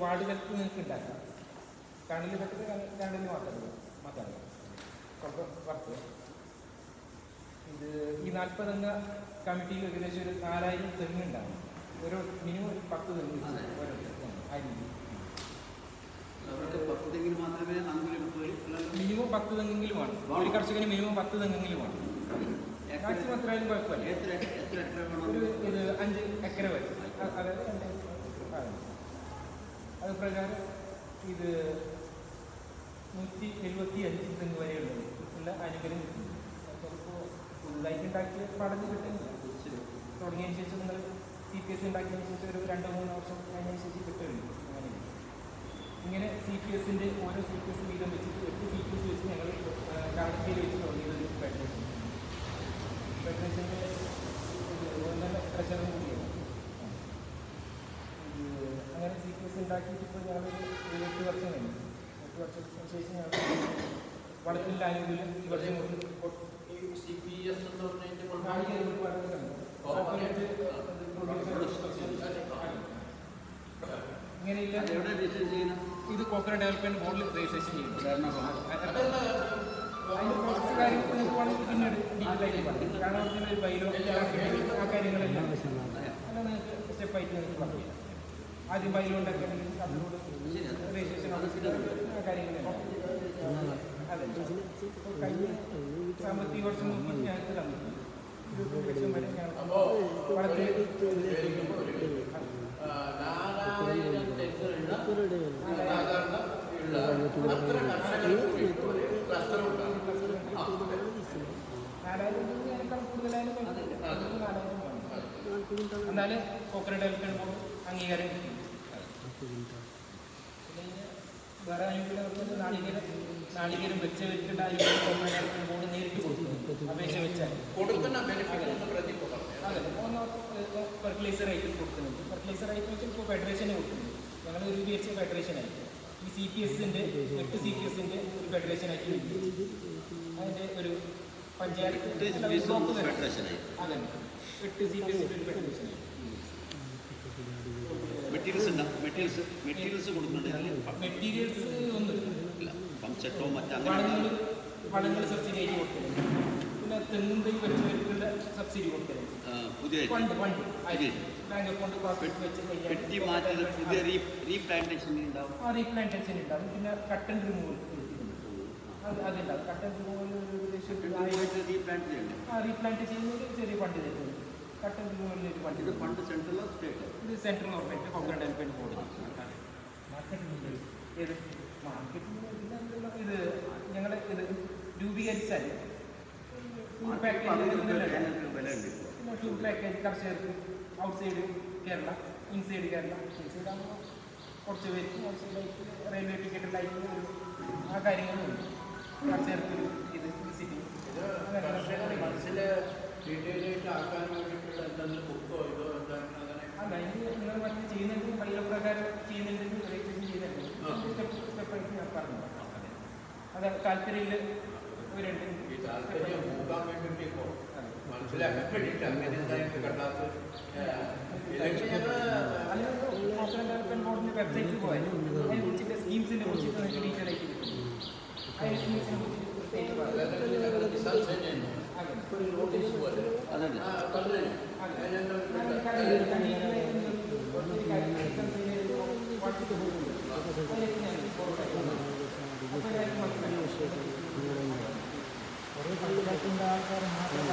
Ward തലത്തിൽ നിങ്ങൾക്ക് ഉണ്ടാക്കാം. കണലിൽ തലത്തിൽ കണലിൽ മാത്രമല്ല ಸ್ವಲ್ಪ വർക്ക്. ഇത് ഈ 40 അംഗ കമ്മിറ്റിയിൽ ഏകദേശം ഒരു 4000 തെങ്ങുണ്ടാകും. ഓരോ മിനിമം ഒരു 10 തെങ്ങ് ആ രീതി. മിനിമം 10 തെങ്ങെങ്കിലും വേണം. ഒരു കർഷകന് മിനിമം 10 തെങ്ങെങ്കിലും വേണം. മാക്സിമം എത്രയായാലും കുഴപ്പമില്ല. ഒരു 5 ഏക്കർ വരെ, അതായത് 2 അത് പ്രകാരം ഇത് 175 തെങ്ങ് വരെയുള്ളത് ഉള്ള ആനുകൂല്യം കിട്ടുന്നു. ചിലപ്പോൾ പുതുതായിട്ട് ഉണ്ടാക്കിയ പഠനം കിട്ടുന്നില്ല. തുടങ്ങിയതിന് ശേഷം നിങ്ങൾ CPS ഉണ്ടാക്കിയതിന് ശേഷം ഒരു 2-3 വർഷം അതിനു ശേഷം കിട്ടുന്നുണ്ട്. ഇങ്ങനെ CPSൻ്റെ ഓരോ CPS വീതം വെച്ചിട്ട് 8 CPS വെച്ച് ഞങ്ങൾ കണക്കിൽ വെച്ച് തുടങ്ങിയത് ഫെഡറേഷൻ്റെ ട്രഷറും കൂടിയാണ്. അങ്ങനെ CPS ഉണ്ടാക്കിയിട്ട് ഇപ്പോൾ ഞങ്ങൾ 8 വർഷം കഴിഞ്ഞു. 8 വർഷത്തിന് ശേഷം ഞങ്ങൾ വളത്തിൻ്റെ ആനുകൂല്യം ഈ വർഷം ഇങ്ങനെയില്ല. ഇത് കോക്കനട്ട് ഡെവലപ്മെൻറ്റ് ബോർഡിൽ രജിസ്ട്രേഷൻ ചെയ്യുന്നു. അതിൻ്റെ പ്രോസസ് കാര്യങ്ങൾ നിങ്ങൾക്ക് വേണമെങ്കിൽ പിന്നീട് ഡീറ്റെയിലായിട്ട് പറയും. കാരണം അതിന് ഒരു ബൈലോ ആ കാര്യങ്ങളെല്ലാം അല്ല നിങ്ങൾക്ക് സ്റ്റെപ്പായിട്ട് നിങ്ങൾക്ക് പറയാം. ആദ്യം ബൈലോ ഉണ്ടാക്കുകയാണെങ്കിൽ അതിനോട് രജിസ്ട്രേഷൻ ഓഫീസിൽ ആ കാര്യങ്ങളെല്ലാം അതെ. കഴിഞ്ഞ സാമ്പത്തിക വർഷം നോക്കി ഞങ്ങൾക്ക് തന്നിട്ടുണ്ട് 20 ലക്ഷം വരെ ഞങ്ങൾ വളരെ കൂടുതലായാലും എന്നാലും കോക്കനട്ട് ഡെവലപ്മെൻറ്റ് ബോർഡ് അംഗീകാരം കിട്ടി. വേറെ ആനുകൂല്യം നാളികേരം വെച്ചിട്ടുള്ള കോക്കനട്ട് ഡെവലപ്മെൻറ്റ് ബോർഡ് നേരിട്ട് കൊടുക്കും. അപേക്ഷ വെച്ചാൽ അതെ ഫെർട്ടിലൈസർ ആയിട്ട് കൊടുക്കുന്നുണ്ട്. ഫെർട്ടിലൈസർ ആയിട്ട് വെച്ചാൽ ഇപ്പോൾ ഫെഡറേഷന് കൊടുക്കുന്നുണ്ട്. ഞങ്ങൾ രൂപീകരിച്ച ഫെഡറേഷനായിട്ട് ഈ CPSൻ്റെ 8 CPSൻ്റെ ഒരു ഫെഡറേഷനായിട്ട് അതിൻ്റെ ഒരു പഞ്ചായത്ത് അതെ 8 CPSൻ്റെ ഒരു ഫെഡറേഷനായിട്ട് മെറ്റീരിയൽസ് ഒന്നുമില്ല. വളങ്ങൾ സബ്സിഡി ആയിട്ട് കൊടുക്കുന്നുണ്ട്. പിന്നെ തെങ്ങും തൈ വെച്ചുള്ള സബ്സിഡി കൊടുക്കുന്നുണ്ട്. ഫണ്ട് ബാങ്ക് അക്കൗണ്ട് പാസ്ബുക്ക് വെച്ച് റീപ്ലാന്റേഷൻ ഉണ്ടാവും. പിന്നെ കട്ട് ആൻഡ് റിമൂവൽ അതുണ്ടാവും. കട്ട് ആൻഡ് റിമൂവൽ റീപ്ലാന്റ് ചെയ്യുന്നതിൽ ചെറിയ ഫണ്ട് തരുന്നുണ്ട്. കട്ട് ആൻഡ് റിമൂവലിന് ഒരു ഫണ്ട്. ഇത് central government coconut development board marketing ഇത് ഞങ്ങൾ ഇത് രൂപീകരിച്ചാൽ ടൂർ പാക്കേജ് കർഷകർക്ക് outside Kerala, inside Kerala. Inside ആകുമ്പോൾ കുറച്ച് പേർക്ക് ഔട്ട്സൈഡായിട്ട് റെയിൽവേ ടിക്കറ്റിലായിട്ട് ആ കാര്യങ്ങളുണ്ട്. കർഷകർക്ക് ഇത് വിസിറ്റിംഗ് അല്ല ഇത് നിങ്ങൾ മറ്റു ചെയ്യുന്നുണ്ടെങ്കിൽ ബൈലപ്രകാരം ചെയ്യുന്നുണ്ടെങ്കിൽ രജിസ്ട്രേഷൻ ചെയ്യുന്നുണ്ടെങ്കിൽ സ്റ്റെപ്പായിട്ട് ഞാൻ പറഞ്ഞു. അത് താല്പര്യമില്ല ഇവരുണ്ട്. കോക്കനട്ട് ഡെവലപ്മെൻറ്റ് ബോർഡിൻ്റെ വെബ്സൈറ്റിൽ പോയാൽ അതിനെ കുറിച്ചിട്ട് സ്കീംസിനെ കുറിച്ചിട്ട് നിങ്ങൾക്ക് ഡീറ്റെയിൽ ആയിട്ട് കിട്ടും. അതിന് സ്കീംസിനെ കുറിച്ചിട്ട് കുറേ പഞ്ചായത്തിൻ്റെ ആൾക്കാർ മാത്രം